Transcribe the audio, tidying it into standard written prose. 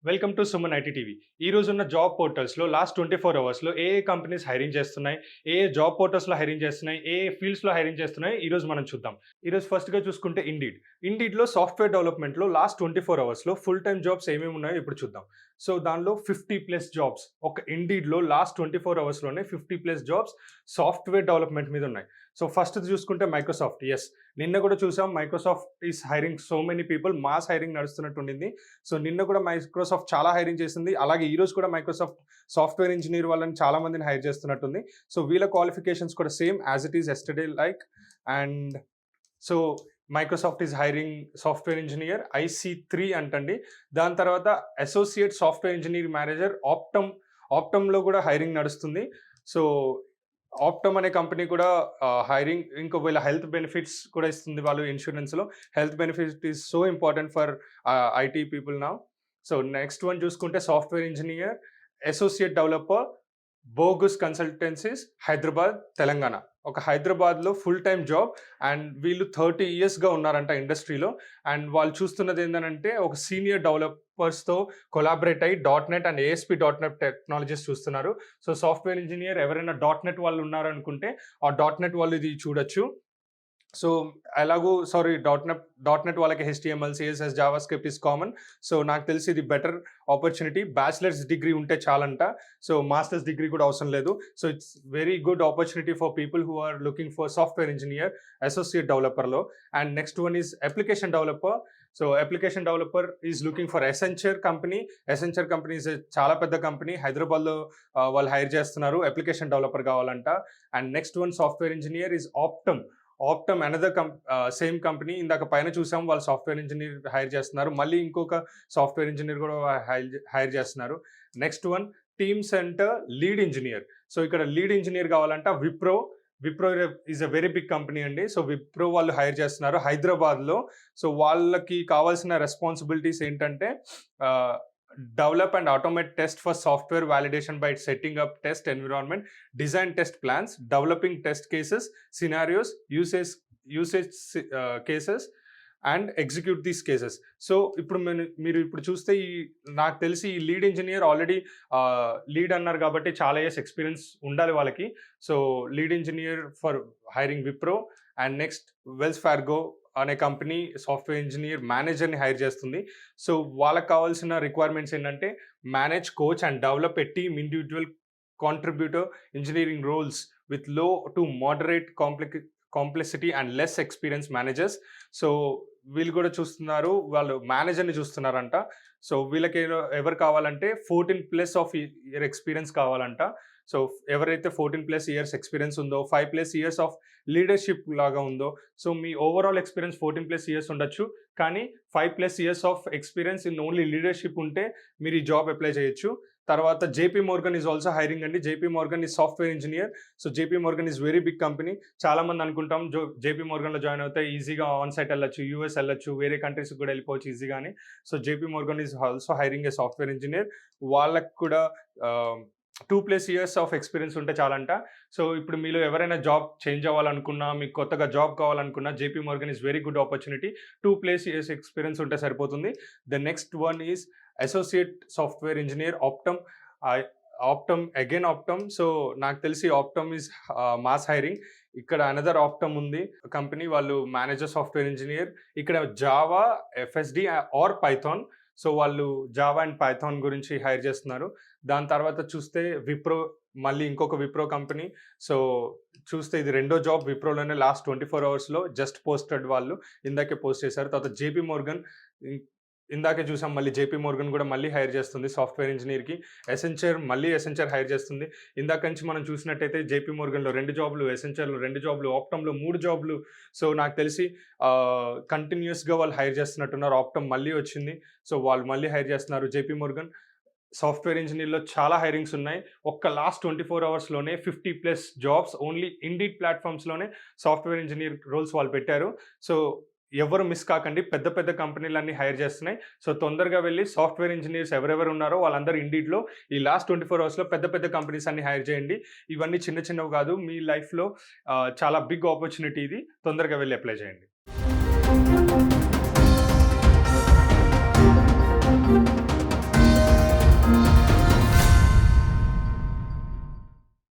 Welcome to Suman IT TV. ఈ రోజున్న job పోర్టల్స్‌లో last 24 అవర్స్‌లో ఏ కంపెనీస్ హైరింగ్ చేస్తున్నాయి? జాబ్ పోర్టల్స్‌లో హైరింగ్ చేస్తున్నాయి? ఫీల్డ్స్‌లో హైరింగ్ చేస్తున్నాయి? ఈరోజు మనం చూద్దాం. ఈరోజు ఫస్ట్‌గా చూసుకుంటే ఇండీడ్. ఇండీడ్‌లో సాఫ్ట్‌వేర్ డెవలప్‌మెంట్‌లో లాస్ట్ 24 అవర్స్‌లో ఫుల్ టైమ్ జాబ్స్ ఏమేమి ఉన్నాయో ఇప్పుడు చూద్దాం. సో, దానిలో 50+ జాబ్స్ ఒక ఇండీడ్‌లో లాస్ట్ 24 అవర్స్‌లోనే 50+ జాబ్స్ సాఫ్ట్‌వేర్ డెవలప్‌మెంట్ మీద ఉన్నాయి. సో, ఫస్ట్‌ది చూసుకుంటే మైక్రోసాఫ్ట్. యెస్, నిన్న కూడా చూసాం Microsoft is hiring so many people. Mass hiring నడుస్తున్నట్టు ఉండింది. సో, నిన్న కూడా మైక్రోసాఫ్ట్ చాలా హైరింగ్ చేసింది. అలాగే ఈరోజు కూడా మైక్రోసాఫ్ట్ సాఫ్ట్‌వేర్ ఇంజినీర్ వాళ్ళని చాలా మందిని హైర్ చేస్తున్నట్టుంది. సో, వీళ్ళ క్వాలిఫికేషన్స్ కూడా same as it is yesterday like. And so, Microsoft is hiring software engineer IC3 అంటండి. దాని తర్వాత అసోసియేట్ సాఫ్ట్‌వేర్ ఇంజినీర్ మేనేజర్ ఆప్టమ్‌లో కూడా హైరింగ్ నడుస్తుంది. సో, ఆప్టమ్ అనే కంపెనీ కూడా హైరింగ్, ఇంకో వీళ్ళ హెల్త్ బెనిఫిట్స్ కూడా ఇస్తుంది వాళ్ళు ఇన్స్యూరెన్స్‌లో. Health benefit is so important for IT people now. So, next one చూసుకుంటే software engineer, associate developer, bogus consultancies, Hyderabad, Telangana. ఒక హైదరాబాద్‌లో ఫుల్ టైమ్ జాబ్. అండ్ వీళ్ళు 30 ఇయర్స్‌గా ఉన్నారంట ఇండస్ట్రీలో. అండ్ వాళ్ళు చూస్తున్నది ఏందనంటే ఒక సీనియర్ డెవలపర్స్‌తో కొలాబరేట్ అయ్యి .NET అండ్ ASP.NET టెక్నాలజీస్ చూస్తున్నారు. సో, సాఫ్ట్‌వేర్ ఇంజినియర్ ఎవరైనా .NET వాళ్ళు ఉన్నారనుకుంటే ఆ .NET వాళ్ళు ఇది చూడొచ్చు. సో, ఎలాగో సారీ డాట్ నెట్ వాళ్ళకి HTML, CSS, JavaScript is common. So, నాకు తెలిసి ఇది బెటర్ ఆపర్చునిటీ. బ్యాచిలర్స్ డిగ్రీ ఉంటే చాలంట. సో, మాస్టర్స్ డిగ్రీ కూడా అవసరం లేదు. So, it's very good opportunity for people who are looking for software engineer associate డెవలపర్‌లో. And next one is application developer. So, application developer is looking for Accenture company. Accenture company is చాలా పెద్ద company. హైదరాబాద్‌లో వాళ్ళు hire చేస్తున్నారు. Application developer కావాలంట. And next one software engineer is Optum another same company. ఇందాక పైన చూసాం వాళ్ళు సాఫ్ట్‌వేర్ ఇంజినీర్ హైర్ చేస్తున్నారు. మళ్ళీ ఇంకొక సాఫ్ట్‌వేర్ ఇంజినీర్ కూడా హైర్ చేస్తున్నారు. Next one team center lead engineer. So, ఇక్కడ లీడ్ ఇంజినీర్ కావాలంట Wipro is a very big company అండి. సో, విప్రో వాళ్ళు హైర్ చేస్తున్నారు హైదరాబాద్‌లో. సో, వాళ్ళకి కావాల్సిన రెస్పాన్సిబిలిటీస్ ఏంటంటే develop and automate test for software validation by setting up test environment, design test plans, developing test cases, scenarios, usage cases and execute these cases. So, ఇప్పుడు మీరు ఇప్పుడు చూస్తే నాకు తెలిసి ఈ లీడ్ ఇంజినియర్ ఆల్రెడీ లీడ్ అన్నారు కాబట్టి చాలా ఇయర్స్ ఎక్స్‌పీరియన్స్ ఉండాలి వాళ్ళకి. So, lead engineer for hiring Wipro. And next Wells Fargo అనే కంపెనీ సాఫ్ట్‌వేర్ ఇంజినీర్ మేనేజర్‌ని హైర్ చేస్తుంది. సో, వాళ్ళకి కావాల్సిన రిక్వైర్మెంట్స్ ఏంటంటే manage, coach and develop a team individual contributor engineering roles with low to moderate complexity and less experience managers. So, వీళ్ళు కూడా చూస్తున్నారు. వాళ్ళు మేనేజర్‌ని చూస్తున్నారంట. సో, వీళ్ళకి ఎవరు కావాలంటే 14+ ఆఫ్ ఇయర్ ఎక్స్‌పీరియన్స్ కావాలంట. సో, ఎవరైతే 14+ ఇయర్స్ ఎక్స్‌పీరియన్స్ ఉందో, 5+ ఇయర్స్ ఆఫ్ లీడర్‌షిప్ లాగా ఉందో, సో, మీ ఓవరాల్ ఎక్స్‌పీరియన్స్ 14+ ఇయర్స్ ఉండొచ్చు. కానీ 5+ years of experience in only leadership ఉంటే మీరు ఈ జాబ్ అప్లై చేయొచ్చు. తర్వాత JP Morgan is also hiring అండి. JP Morgan is software engineer. So, JP Morgan is very big company. చాలా మంది అనుకుంటాం జేపీ మోర్గన్‌లో జాయిన్ అవుతే ఈజీగా ఆన్ సైట్ వెళ్ళొచ్చు, యూఎస్ వెళ్ళొచ్చు, వేరే కంట్రీస్‌కి కూడా వెళ్ళిపోవచ్చు ఈజీగా అని. So, JP Morgan is also hiring A software engineer. వాళ్ళకి కూడా 2+ ఇయర్స్ ఆఫ్ ఎక్స్‌పీరియన్స్ ఉంటే చాలంట. సో, ఇప్పుడు మీలో ఎవరైనా జాబ్ చేంజ్ అవ్వాలనుకున్నా, మీకు కొత్తగా జాబ్ కావాలనుకున్నా JP Morgan is very good opportunity. 2+ years experience ఉంటే సరిపోతుంది. The next one is associate software engineer Optum. So, నాకు తెలిసి ఆప్టమ్ ఈస్ మాస్ హైరింగ్. ఇక్కడ అనదర్ ఆప్టమ్ ఉంది కంపెనీ. వాళ్ళు మేనేజర్ సాఫ్ట్‌వేర్ ఇంజినీర్. ఇక్కడ Java, FSD or Python. So, వాళ్ళు Java and Python గురించి హైర్ చేస్తున్నారు. దాని తర్వాత చూస్తే మళ్ళీ ఇంకొక విప్రో కంపెనీ. సో, చూస్తే ఇది రెండో జాబ్ విప్రోలోనే లాస్ట్ 24 అవర్స్‌లో జస్ట్ పోస్టెడ్ వాళ్ళు. ఇందాకే పోస్ట్ చేశారు. తర్వాత జేపీ మోర్గన్ ఇందాకే చూసాం. మళ్ళీ జేపీ మోర్గన్ కూడా మళ్ళీ హైర్ చేస్తుంది సాఫ్ట్‌వేర్ ఇంజినీర్‌కి. ఎసెంచర్ హైర్ చేస్తుంది. ఇందాక నుంచి మనం చూసినట్టయితే జేపీ మోర్గన్‌లో 2 జాబ్‌లు, ఎసెంచర్‌లో 2 జాబ్‌లు, ఆప్టమ్‌లో 3 జాబ్‌లు. సో, నాకు తెలిసి కంటిన్యూయస్‌గా వాళ్ళు హైర్ చేస్తున్నట్టున్నారు. ఆప్టమ్ మళ్ళీ వచ్చింది. సో, వాళ్ళు మళ్ళీ హైర్ చేస్తున్నారు. జేపీ మోర్గన్ సాఫ్ట్‌వేర్ ఇంజినీర్‌లో చాలా హైరింగ్స్ ఉన్నాయి. ఒక్క లాస్ట్ 24 అవర్స్‌లోనే 50+ జాబ్స్ ఓన్లీ ఇండీడ్ ప్లాట్‌ఫార్మ్స్‌లోనే సాఫ్ట్‌వేర్ ఇంజినీర్ రోల్స్ వాళ్ళు పెట్టారు. సో, ఎవ్వరు మిస్ కాకండి. పెద్ద పెద్ద కంపెనీలన్నీ హైర్ చేస్తున్నాయి. సో, తొందరగా వెళ్లి సాఫ్ట్‌వేర్ ఇంజినీర్స్ ఎవరెవరు ఉన్నారో వాళ్ళందరూ ఇండీడ్‌లో ఈ లాస్ట్ 24 అవర్స్‌లో పెద్ద పెద్ద కంపెనీస్ అన్ని హైర్ చేయండి. ఇవన్నీ చిన్న చిన్నవి కాదు. మీ లైఫ్‌లో చాలా బిగ్ ఆపర్చునిటీ ఇది. తొందరగా వెళ్లి అప్లై చేయండి.